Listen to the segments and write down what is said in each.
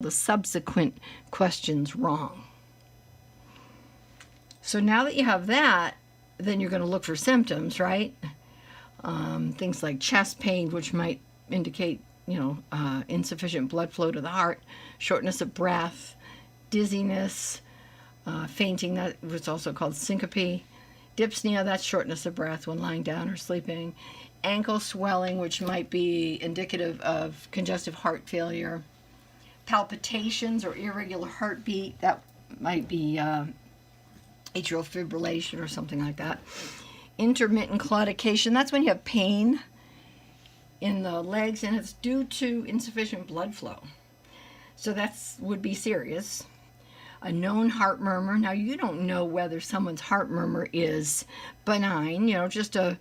the subsequent questions wrong. So now that you have that, then you're going to look for symptoms, right? Things like chest pain, which might indicate, insufficient blood flow to the heart, shortness of breath, dizziness, fainting, that was also called syncope, dyspnea, that's shortness of breath when lying down or sleeping, ankle swelling, which might be indicative of congestive heart failure, palpitations or irregular heartbeat, that might be atrial fibrillation or something like that. Intermittent claudication, that's when you have pain in the legs and it's due to insufficient blood flow. So that would be serious. A known heart murmur. Now, you don't know whether someone's heart murmur is benign, just a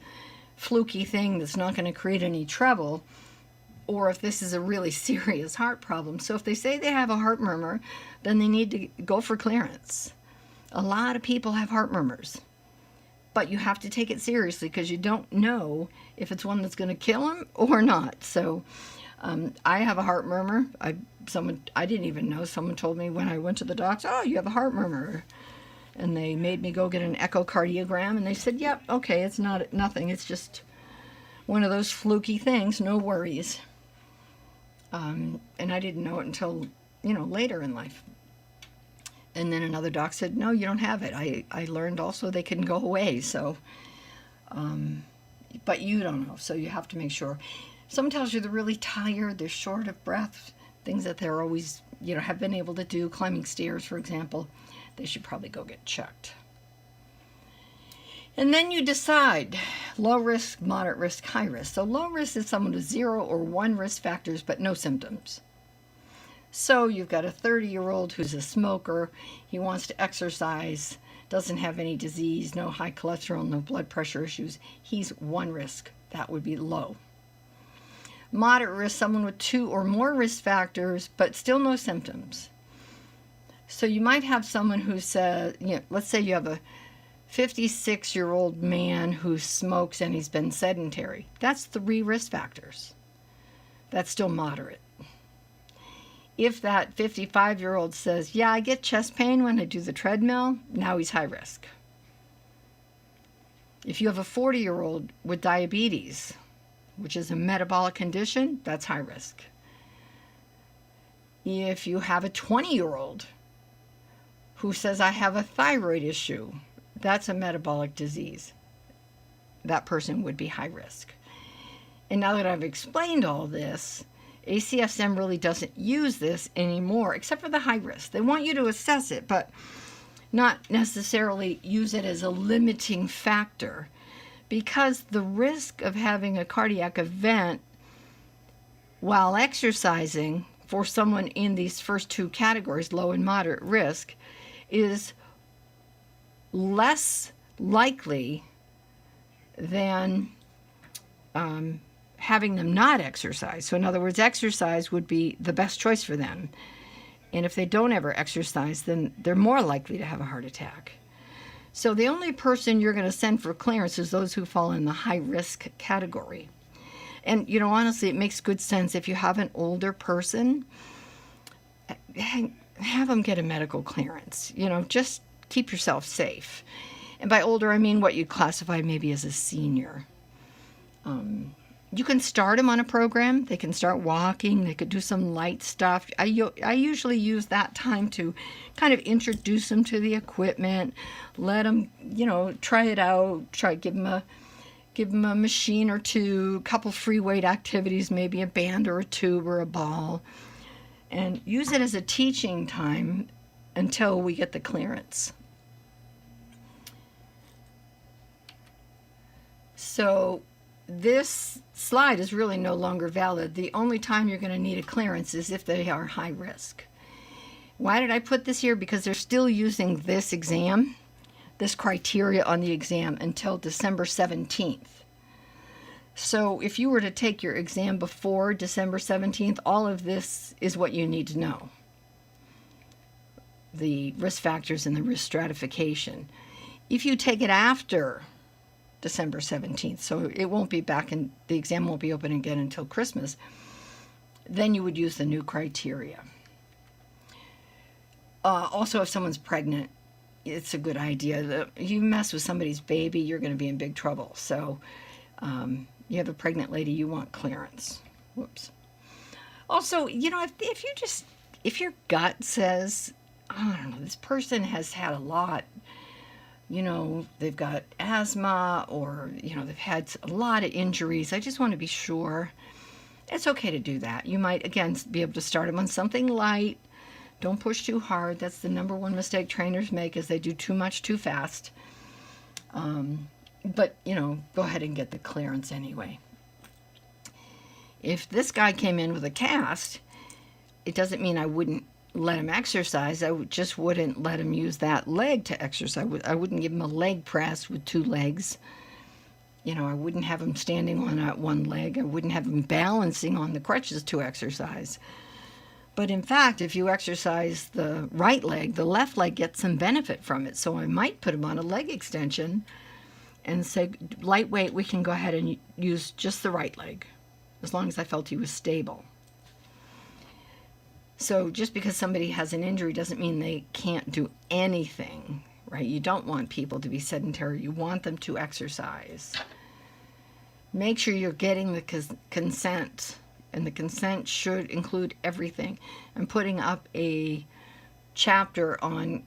fluky thing that's not going to create any trouble, or if this is a really serious heart problem. So if they say they have a heart murmur, then they need to go for clearance. A lot of people have heart murmurs, but you have to take it seriously because you don't know if it's one that's going to kill them or not. So I have a heart murmur. I didn't even know. Someone told me when I went to the doctor, oh, you have a heart murmur. And they made me go get an echocardiogram, and they said, yep, okay, it's nothing. It's just one of those fluky things, no worries. And I didn't know it until, later in life. And then another doc said, no, you don't have it. I learned also they can go away. So, but you don't know, so you have to make sure. Someone tells you they're really tired, they're short of breath, things that they're always, have been able to do, climbing stairs, for example, they should probably go get checked. And then you decide, low risk, moderate risk, high risk. So low risk is someone with 0 or 1 risk factors, but no symptoms. So you've got a 30-year-old who's a smoker, he wants to exercise, doesn't have any disease, no high cholesterol, no blood pressure issues. He's 1 risk. That would be low. Moderate risk, someone with 2 or more risk factors, but still no symptoms. So you might have someone who says, let's say you have a 56-year-old man who smokes and he's been sedentary. That's 3 risk factors. That's still moderate. If that 55-year-old says, yeah, I get chest pain when I do the treadmill, now he's high risk. If you have a 40-year-old with diabetes, which is a metabolic condition, that's high risk. If you have a 20-year-old who says, I have a thyroid issue, that's a metabolic disease. That person would be high risk. And now that I've explained all this, ACSM really doesn't use this anymore, except for the high risk. They want you to assess it, but not necessarily use it as a limiting factor, because the risk of having a cardiac event while exercising for someone in these first 2 categories, low and moderate risk, is less likely than having them not exercise. So in other words, exercise would be the best choice for them. And if they don't ever exercise, then they're more likely to have a heart attack. So the only person you're going to send for clearance is those who fall in the high risk category. And, honestly, it makes good sense. If you have an older person, have them get a medical clearance. Just keep yourself safe. And by older, I mean what you'd classify maybe as a senior. You can start them on a program. They can start walking. They could do some light stuff. I usually use that time to kind of introduce them to the equipment, let them, try it out, give them a machine or 2, a couple free weight activities, maybe a band or a tube or a ball, and use it as a teaching time until we get the clearance. So this slide is really no longer valid. The only time you're going to need a clearance is if they are high risk. Why did I put this here? Because they're still using this exam, this criteria on the exam until December 17th. So if you were to take your exam before December 17th, all of this is what you need to know. The risk factors and the risk stratification. If you take it after December 17th, so it won't be back and the exam won't be open again until Christmas, then you would use the new criteria. Also, if someone's pregnant, it's a good idea. You mess with somebody's baby, you're going to be in big trouble. So you have a pregnant lady, you want clearance. Whoops. Also, if your gut says, I don't know, this person has had a lot, they've got asthma, or, they've had a lot of injuries, I just want to be sure. It's okay to do that. You might, again, be able to start them on something light. Don't push too hard. That's the number one mistake trainers make, is they do too much too fast. But, go ahead and get the clearance anyway. If this guy came in with a cast, it doesn't mean I wouldn't let him exercise. I just wouldn't let him use that leg to exercise. I wouldn't give him a leg press with 2 legs. I wouldn't have him standing on one leg. I wouldn't have him balancing on the crutches to exercise. But in fact, if you exercise the right leg, the left leg gets some benefit from it. So I might put him on a leg extension and say, lightweight, we can go ahead and use just the right leg, as long as I felt he was stable. So just because somebody has an injury doesn't mean they can't do anything, right? You don't want people to be sedentary. You want them to exercise. Make sure you're getting the consent, and the consent should include everything. I'm putting up a chapter on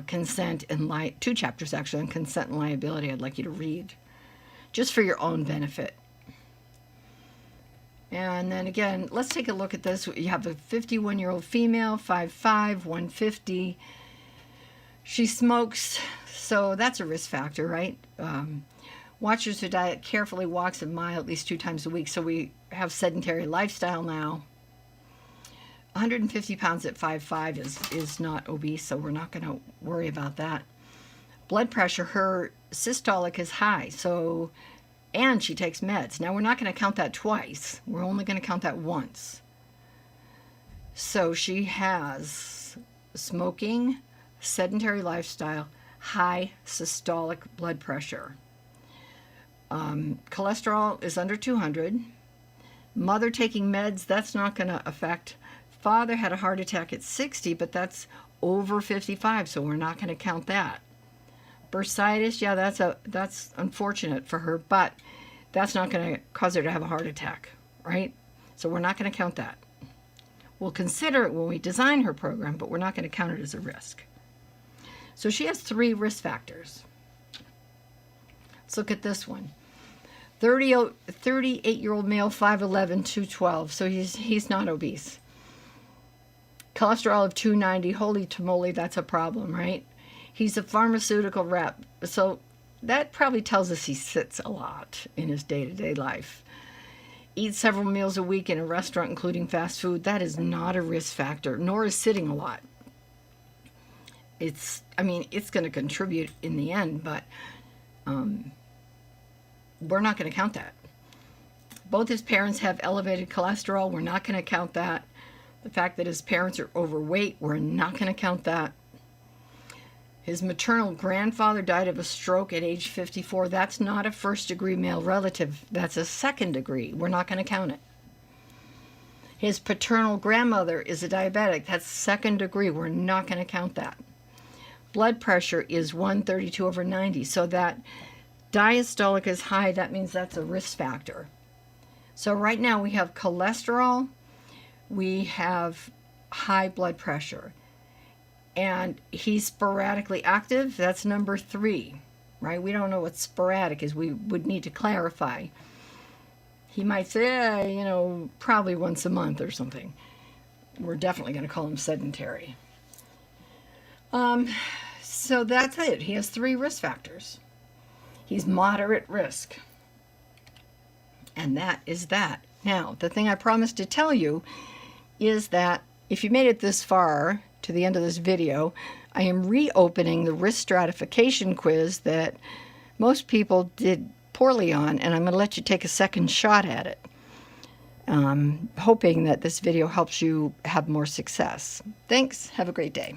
consent and 2 chapters actually on consent and liability I'd like you to read, just for your own benefit. And then again, let's take a look at this. You have a 51-year-old female, 5'5", 150. She smokes, so that's a risk factor, right? Watches her diet carefully, walks a mile at least 2 times a week. So we have sedentary lifestyle now. 150 pounds at 5'5" is not obese, so we're not going to worry about that. Blood pressure, her systolic is high, and she takes meds. Now, we're not going to count that twice. We're only going to count that once. So she has smoking, sedentary lifestyle, high systolic blood pressure. Cholesterol is under 200. Mother taking meds, that's not going to affect. Father had a heart attack at 60, but that's over 55, so we're not going to count that. Bursitis, yeah, that's unfortunate for her, but that's not going to cause her to have a heart attack, right? So we're not going to count that. We'll consider it when we design her program, but we're not going to count it as a risk. So she has 3 risk factors. Let's look at this one. 38-year-old male, 5'11", 212, so he's not obese. Cholesterol of 290, holy tamale, that's a problem, right? He's a pharmaceutical rep, so that probably tells us he sits a lot in his day-to-day life. Eats several meals a week in a restaurant, including fast food. That is not a risk factor, nor is sitting a lot. It's going to contribute in the end, but we're not going to count that. Both his parents have elevated cholesterol. We're not going to count that. The fact that his parents are overweight, we're not going to count that. His maternal grandfather died of a stroke at age 54. That's not a first-degree male relative. That's a second degree. We're not going to count it. His paternal grandmother is a diabetic. That's second degree. We're not going to count that. Blood pressure is 132/90. So that diastolic is high. That means that's a risk factor. So right now we have cholesterol. We have high blood pressure. And he's sporadically active. That's number 3, right? We don't know what sporadic is. We would need to clarify. He might say, probably once a month or something. We're definitely going to call him sedentary. So that's it. He has 3 risk factors. He's moderate risk. And that is that. Now, the thing I promised to tell you is that if you made it this far to the end of this video, I am reopening the risk stratification quiz that most people did poorly on, and I'm going to let you take a second shot at it. Hoping that this video helps you have more success. Thanks. Have a great day.